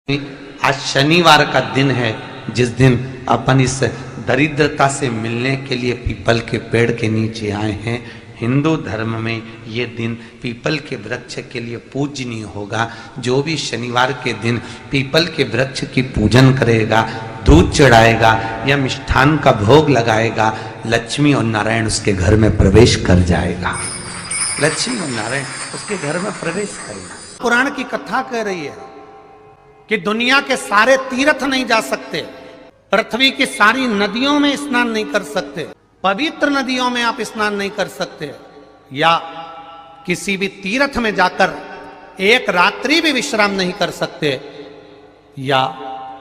आज शनिवार का दिन है, जिस दिन अपन इस दरिद्रता से मिलने के लिए पीपल के पेड़ के नीचे आए हैं। हिंदू धर्म में ये दिन पीपल के वृक्ष के लिए पूजनीय होगा। जो भी शनिवार के दिन पीपल के वृक्ष की पूजन करेगा, दूध चढ़ाएगा या मिष्ठान का भोग लगाएगा, लक्ष्मी और नारायण उसके घर में प्रवेश कर जाएगा। लक्ष्मी और नारायण उसके घर में प्रवेश करेगा। पुराण की कथा कह रही है कि दुनिया के सारे तीर्थ नहीं जा सकते, पृथ्वी की सारी नदियों में स्नान नहीं कर सकते, पवित्र नदियों में आप स्नान नहीं कर सकते, या किसी भी तीर्थ में जाकर एक रात्रि भी विश्राम नहीं कर सकते, या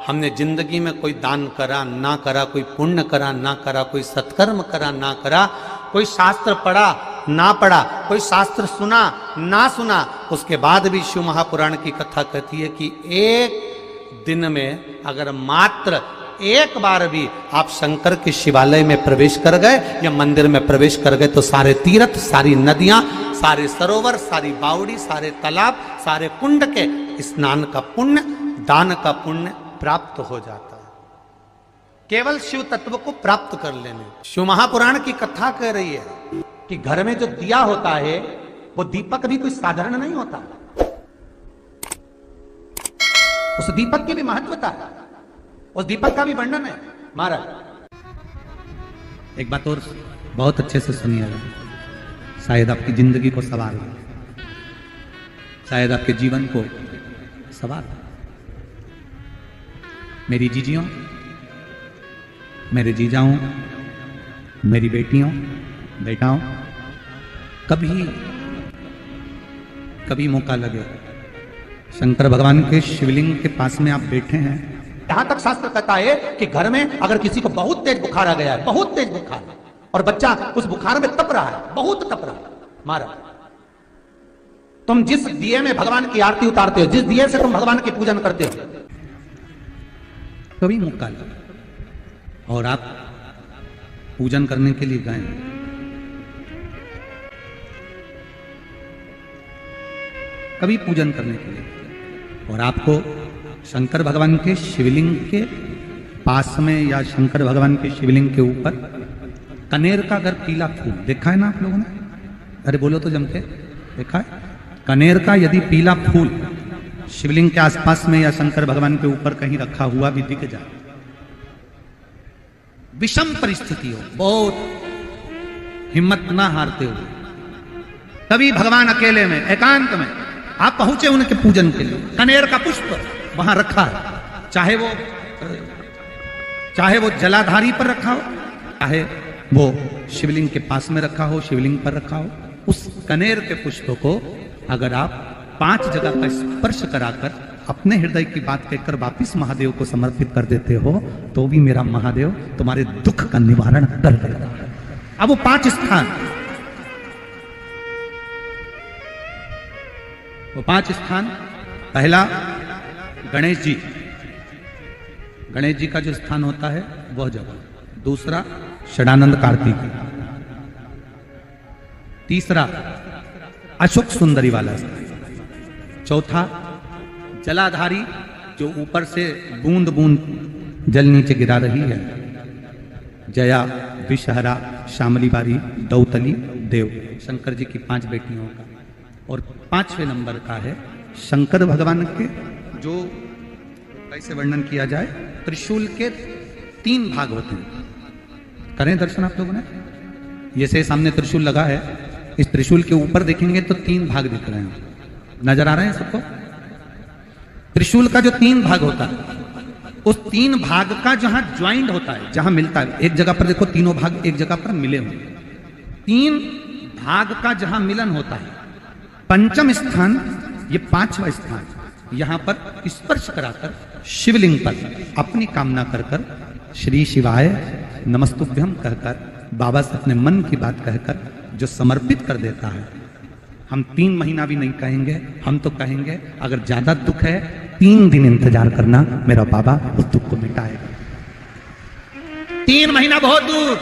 हमने जिंदगी में कोई दान करा ना करा, कोई पुण्य करा ना करा, कोई सत्कर्म करा ना करा, कोई शास्त्र पढ़ा ना पढ़ा, कोई शास्त्र सुना ना सुना, उसके बाद भी शिव महापुराण की कथा कहती है कि एक दिन में अगर मात्र एक बार भी आप शंकर के शिवालय में प्रवेश कर गए या मंदिर में प्रवेश कर गए तो सारे तीर्थ, सारी नदियां, सारे सरोवर, सारी बावड़ी, सारे तालाब, सारे कुंड के स्नान का पुण्य, दान का पुण्य प्राप्त हो जाता है, केवल शिव तत्व को प्राप्त कर लेने। शिव महापुराण की कथा कह रही है कि घर में जो दिया होता है वो दीपक भी कोई साधारण नहीं होता, उस दीपक की भी महत्वता है, उस दीपक का भी वर्णन है। महाराज एक बात और बहुत अच्छे से सुनिएगा, शायद आपकी जिंदगी को सवार हो, शायद आपके जीवन को सवार हो। मेरी जीजियों, मेरे जीजाओं, मेरी बेटियों, बेटाओं, कभी मौका लगे, शंकर भगवान के शिवलिंग के पास में आप बैठे हैं। यहां तक शास्त्र कहता है कि घर में अगर किसी को बहुत तेज बुखार आ गया है, बहुत तेज बुखार, और बच्चा उस बुखार में तप रहा है, बहुत तप रहा है, महाराज तुम जिस दिए में भगवान की आरती उतारते हो, जिस दिए से तुम भगवान की पूजन करते हो, कभी मौका लगे और आप पूजन करने के लिए गए, कभी पूजन करने के लिए, और आपको शंकर भगवान के शिवलिंग के पास में या शंकर भगवान के शिवलिंग के ऊपर कनेर का अगर पीला फूल देखा है ना आप लोगों ने, अरे बोलो तो जम के, देखा है? कनेर का यदि पीला फूल शिवलिंग के आसपास में या शंकर भगवान के ऊपर कहीं रखा हुआ भी दिख जाए, विषम परिस्थिति हो, बहुत हिम्मत ना हारते हो, तभी भगवान अकेले में एकांत में आप पहुंचे उनके पूजन के लिए, कनेर का पुष्प वहां रखा है, चाहे वो जलाधारी पर रखा हो, चाहे वो शिवलिंग के पास में रखा हो, शिवलिंग पर रखा हो, उस कनेर के पुष्प को अगर आप 5 जगह का स्पर्श कराकर अपने हृदय की बात कहकर वापिस महादेव को समर्पित कर देते हो, तो भी मेरा महादेव तुम्हारे दुख का निवारण कर देगा। अब वो 5 स्थान, वो 5 स्थान, पहला गणेश जी, गणेश जी का जो स्थान होता है वह जगह, दूसरा षडानंद कार्तिकी, तीसरा अशोक सुंदरी वाला स्थान, चौथा जलाधारी जो ऊपर से बूंद बूंद जल नीचे गिरा रही है, जया, विषहरा, शामली बारी, दौतली, देव, शंकर जी की 5 बेटियों का, और 5वें नंबर का है शंकर भगवान के, जो कैसे वर्णन किया जाए, त्रिशूल के 3 भाग होते हैं। करें दर्शन आप लोगों ने, जैसे सामने त्रिशूल लगा है, इस त्रिशूल के ऊपर देखेंगे तो 3 भाग दिख रहे हैं, नजर आ रहे हैं सबको? त्रिशूल का जो 3 भाग होता है, उस 3 भाग का जहां ज्वाइंट होता है, जहां मिलता है, एक जगह पर देखो तीनों भाग एक जगह पर मिले हुए, 3 भाग का जहां मिलन होता है, पंचम स्थान, ये 5वां स्थान, यहां पर स्पर्श कराकर शिवलिंग पर अपनी कामना कर कर श्री शिवाय नमस्तुभ्यम कहकर बाबा से अपने मन की बात कहकर जो समर्पित कर देता है, हम 3 महीना भी नहीं कहेंगे, हम तो कहेंगे अगर ज्यादा दुख है 3 दिन इंतजार करना, मेरा बाबा उस दुख को मिटाएगा। 3 महीना बहुत दूर,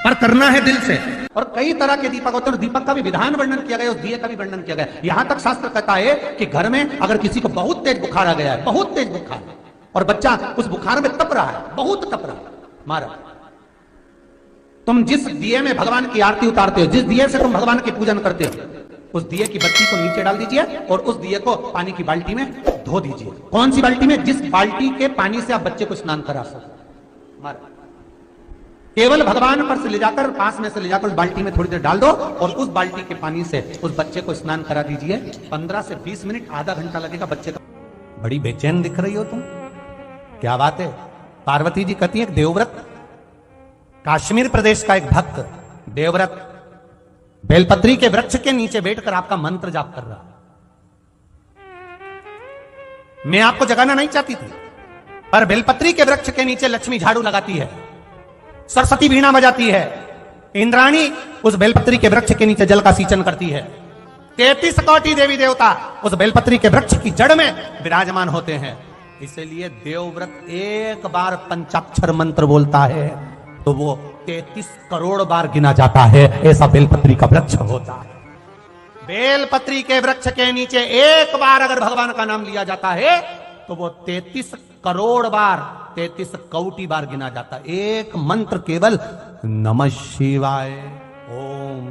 पर करना है दिल से। और कई तरह के दीपक होते हैं, दीपक का भी विधान वर्णन किया गया, उस दिए का भी वर्णन किया गया। यहां तक शास्त्र कहता है कि घर में अगर किसी को बहुत तेज बुखार आ गया है, बहुत तेज बुखार, और बच्चा उस बुखार में तप रहा है, बहुत तप रहा है, मारा, तुम जिस दिए में भगवान की आरती उतारते हो, जिस दिए से तुम भगवान की पूजन करते हो, उस दिए की बत्ती को नीचे डाल दीजिए और उस दिए को पानी की बाल्टी में धो दीजिए। कौन सी बाल्टी में? जिस बाल्टी के पानी से आप बच्चे को स्नान करा सको। मारा, केवल भगवान पर से ले जाकर, पास में से ले जाकर उस बाल्टी में थोड़ी देर डाल दो और उस बाल्टी के पानी से उस बच्चे को स्नान करा दीजिए। 15 से 20 मिनट, आधा घंटा लगेगा बच्चे का। बड़ी बेचैन दिख रही हो तुम, क्या बात है? पार्वती जी कहती है, देवव्रत, कश्मीर प्रदेश का एक भक्त देवव्रत बेलपत्री के वृक्ष के नीचे बैठकर आपका मंत्र जाप कर रहा। मैं आपको जगाना नहीं चाहती थी, पर बेलपत्री के वृक्ष के नीचे लक्ष्मी झाड़ू लगाती है, सरस्वती वीणा बजाती है, इंद्राणी उस बेलपत्री के वृक्ष के नीचे जल का सिंचन करती है, 33 कोटि देवी देवता उस बेलपत्री के वृक्ष की जड़ में विराजमान होते हैं। इसलिए देवव्रत एक बार पंचाक्षर मंत्र बोलता है तो वो 33 करोड़ बार गिना जाता है, ऐसा बेलपत्री का वृक्ष होता है। बेलपत्री के वृक्ष के नीचे एक बार अगर भगवान का नाम लिया जाता है तो वो 33 करोड़ बार, 33 कोटि बार गिना जाता है। एक मंत्र केवल नमः शिवाय, ओम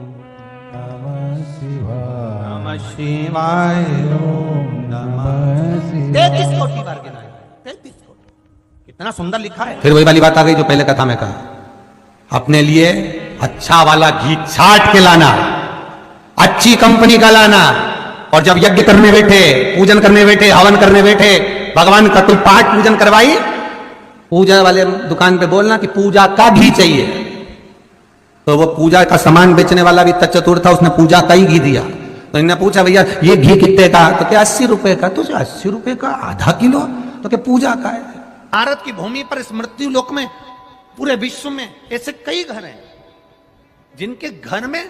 नमः शिवाय, नमः शिवाय, ओम नमः शिवाय, 33 कोटि बार गिना है, 33 कोटि। कितना सुंदर लिखा है। फिर वही वाली बात आ गई जो पहले कथा में कहा, अपने लिए अच्छा वाला घी छाट के लाना, अच्छी कंपनी का लाना, और जब यज्ञ करने बैठे, पूजन करने बैठे, हवन करने बैठे, भगवान का कोई पाठ पूजन करवाई, पूजा वाले दुकान पे बोलना कि पूजा का घी चाहिए। तो वो पूजा का सामान बेचने वाला भी चतुर था, उसने पूजा का ही घी दिया। तो इन्होंने पूछा, भैया ये घी कितने का? तो क्या 80 रुपए का? तो 80 रुपए का आधा किलो? तो क्या पूजा का है? भारत की भूमि पर इस मृत्यु लोक में, पूरे विश्व में ऐसे कई घर हैं जिनके घर में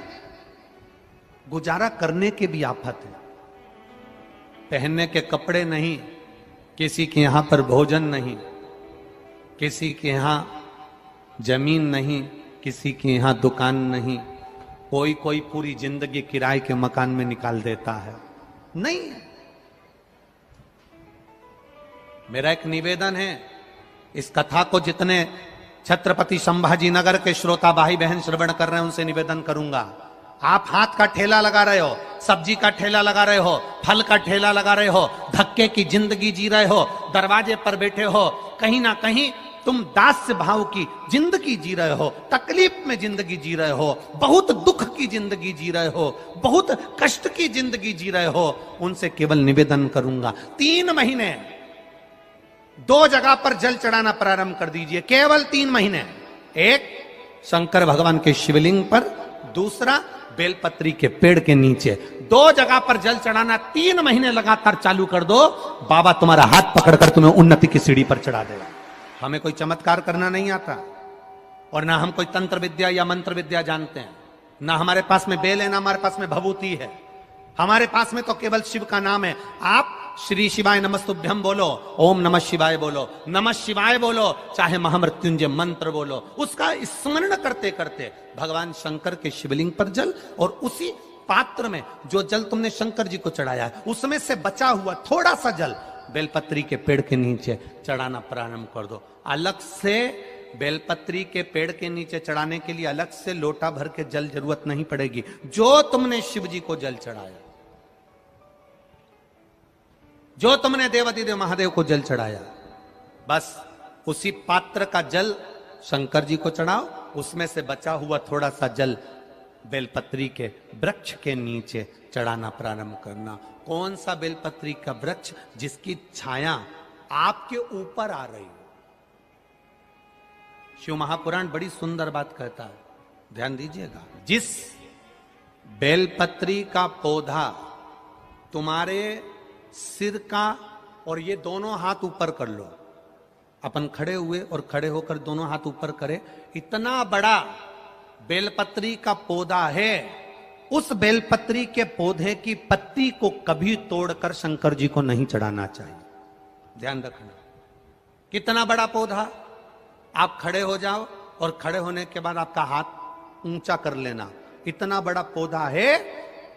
गुजारा करने के भी आफत है। पहनने के कपड़े नहीं, किसी के यहां पर भोजन नहीं, किसी के यहां जमीन नहीं, किसी के यहां दुकान नहीं, कोई कोई पूरी जिंदगी किराए के मकान में निकाल देता है। नहीं, मेरा एक निवेदन है, इस कथा को जितने छत्रपति संभाजी नगर के श्रोता भाई बहन श्रवण कर रहे हैं उनसे निवेदन करूंगा, आप हाथ का ठेला लगा रहे हो, सब्जी का ठेला लगा रहे हो, फल का ठेला लगा रहे हो, धक्के की जिंदगी जी रहे हो, दरवाजे पर बैठे हो, कहीं ना कहीं तुम दास्य भाव की जिंदगी जी रहे हो, तकलीफ में जिंदगी जी रहे हो, बहुत दुख की जिंदगी जी रहे हो, बहुत कष्ट की जिंदगी जी रहे हो, उनसे केवल निवेदन करूंगा, 3 महीने 2 जगह पर जल चढ़ाना प्रारंभ कर दीजिए, केवल 3 महीने। एक शंकर भगवान के शिवलिंग पर, दूसरा बेलपत्री के पेड़ के नीचे, 2 जगह पर जल चढ़ाना 3 महीने लगातार चालू कर दो, बाबा तुम्हारा हाथ पकड़कर तुम्हें उन्नति की सीढ़ी पर चढ़ा देगा। हमें कोई चमत्कार करना नहीं आता, और ना हम कोई तंत्र विद्या या मंत्र विद्या जानते हैं, ना हमारे पास में बेल है, ना हमारे पास में भभूति है, हमारे पास में तो केवल शिव का नाम है। आप श्री शिवाय नमस्तुभ्यम बोलो, ओम नमः शिवाय बोलो, नमः शिवाय बोलो, चाहे महामृत्युंजय मंत्र बोलो, उसका स्मरण करते करते भगवान शंकर के शिवलिंग पर जल, और उसी पात्र में जो जल तुमने शंकर जी को चढ़ाया है उसमें से बचा हुआ थोड़ा सा जल बेलपत्री के पेड़ के नीचे चढ़ाना प्रारंभ कर दो। अलग से बेलपत्री के पेड़ के नीचे चढ़ाने के लिए अलग से लोटा भर के जल जरूरत नहीं पड़ेगी। जो तुमने शिव जी को जल चढ़ाया, जो तुमने देवाधिदेव महादेव को जल चढ़ाया, बस उसी पात्र का जल शंकर जी को चढ़ाओ, उसमें से बचा हुआ थोड़ा सा जल बेलपत्री के वृक्ष के नीचे चढ़ाना प्रारंभ करना। कौन सा बेलपत्री का वृक्ष? जिसकी छाया आपके ऊपर आ रही हो। शिव महापुराण बड़ी सुंदर बात कहता है, ध्यान दीजिएगा। जिस बेलपत्री का पौधा तुम्हारे सिर का, और ये दोनों हाथ ऊपर कर लो, अपन खड़े हुए और खड़े होकर दोनों हाथ ऊपर करे, इतना बड़ा बेलपत्री का पौधा है, उस बेलपत्री के पौधे की पत्ती को कभी तोड़कर शंकर जी को नहीं चढ़ाना चाहिए। ध्यान रखना, कितना बड़ा पौधा। आप खड़े हो जाओ और खड़े होने के बाद आपका हाथ ऊंचा कर लेना। इतना बड़ा पौधा है,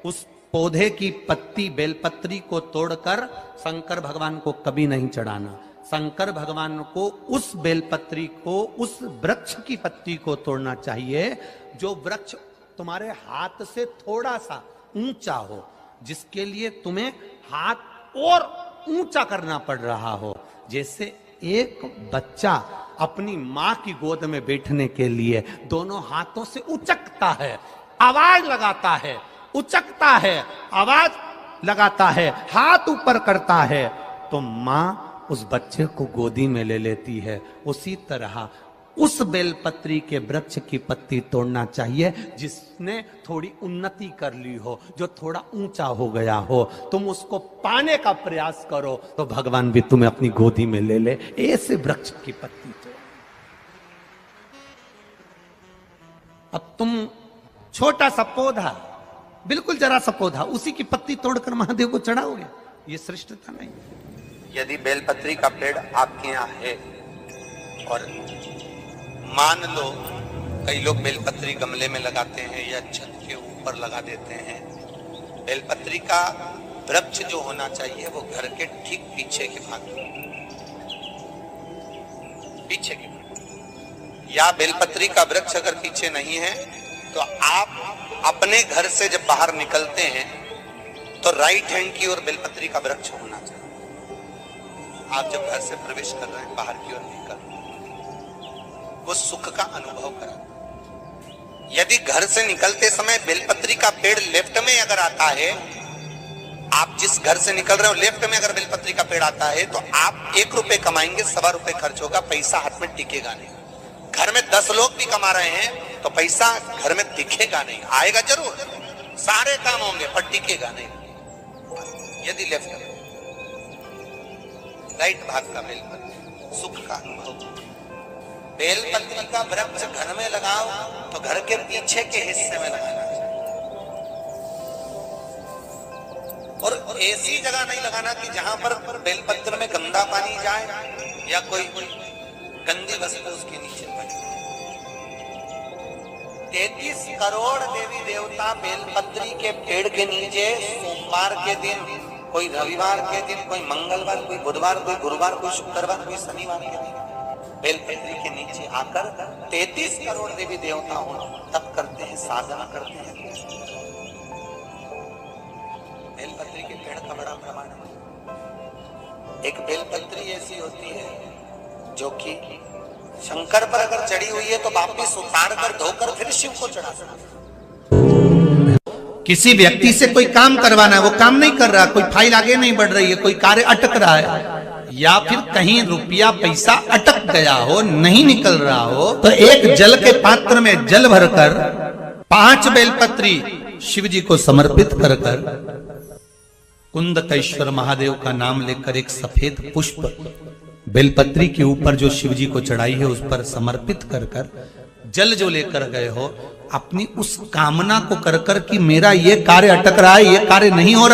उस पौधे की पत्ती बेलपत्री को तोड़कर शंकर भगवान को कभी नहीं चढ़ाना। शंकर भगवान को उस बेलपत्री को, उस वृक्ष की पत्ती को तोड़ना चाहिए जो वृक्ष तुम्हारे हाथ से थोड़ा सा ऊंचा हो, जिसके लिए तुम्हें हाथ और ऊंचा करना पड़ रहा हो। जैसे एक बच्चा अपनी मां की गोद में बैठने के लिए दोनों हाथों से उचकता है, आवाज लगाता है, उचकता है, आवाज लगाता है, हाथ ऊपर करता है, तो मां उस बच्चे को गोदी में ले लेती है। उसी तरह उस बेलपत्री के वृक्ष की पत्ती तोड़ना चाहिए जिसने थोड़ी उन्नति कर ली हो, जो थोड़ा ऊंचा हो गया हो। तुम उसको पाने का प्रयास करो तो भगवान भी तुम्हें अपनी गोदी में ले ले। ऐसे वृक्ष की पत्ती तोड़। अब तुम छोटा सा पौधा, बिल्कुल जरा सा पौधा, उसी की पत्ती तोड़कर महादेव को चढ़ाओगे, ये श्रेष्ठता नहीं। यदि बेलपत्री का पेड़ आपके यहाँ है और मान लो कई लोग बेलपत्री गमले में लगाते हैं या छत के ऊपर लगा देते हैं, बेलपत्री का वृक्ष जो होना चाहिए वो घर के ठीक पीछे के भाग में, पीछे के भाग। या बेलपत्री का वृक्ष अगर पीछे नहीं है तो आप अपने घर से जब बाहर निकलते हैं तो राइट हैंड की ओर बेलपत्री का वृक्ष होना चाहिए। आप जब घर से प्रवेश कर रहे हैं, बाहर की ओर निकल, वो सुख का अनुभव करा। यदि घर से निकलते समय बेलपत्री का पेड़ लेफ्ट में अगर आता है, आप जिस घर से निकल रहे हो लेफ्ट में अगर बेलपत्री का पेड़ आता है तो आप 1 रुपए कमाएंगे, 1.25 रुपए खर्च होगा, पैसा हाथ में टिकेगा नहीं। घर में 10 लोग भी कमा रहे हैं तो पैसा घर में दिखेगा नहीं, आएगा जरूर, सारे काम होंगे पर टिकेगा नहीं। यदि लेफ्ट में, राइट भाग का बेलपत्री, सुख का अनुभव। बेलपत्री का वृक्ष घर में लगाओ तो घर के पीछे के हिस्से में लगाना चाहिए। और ऐसी जगह नहीं लगाना कि जहां पर बेलपत्र में गंदा पानी जाए या कोई गंदी वस्तु उसके नीचे पड़े। 33 करोड़ देवी देवता बेलपत्री के पेड़ के नीचे सोमवार के दिन, कोई रविवार के दिन, कोई मंगलवार, कोई बुधवार, कोई गुरुवार, कोई शुक्रवार, कोई शनिवार के दिन बेलपत्री के नीचे आकर 33 करोड़ देवी देवता तप करते हैं, साधना करते हैं। बेलपत्री के पेड़ का बड़ा प्रमाण है। एक बेलपत्री ऐसी होती है जो कि शंकर पर अगर चढ़ी हुई है तो वापिस उतार कर धोकर फिर शिव को चढ़ा सकते। किसी व्यक्ति से कोई काम करवाना है, वो काम नहीं कर रहा, कोई फाइल आगे नहीं बढ़ रही है, कोई कार्य अटक रहा है, या फिर कहीं रुपया पैसा अटक गया हो, नहीं निकल रहा हो, तो एक जल के पात्र में जल भरकर 5 बेलपत्री शिव जी को समर्पित कर कुंदकेश्वर महादेव का नाम लेकर एक सफेद पुष्प बेलपत्री के ऊपर जो शिव जी को चढ़ाई है उस पर समर्पित कर जल जो लेकर गए हो, अपनी उस कामना को कर कि मेरा ये कार्य अटक रहा है, ये कार्य नहीं हो रहा।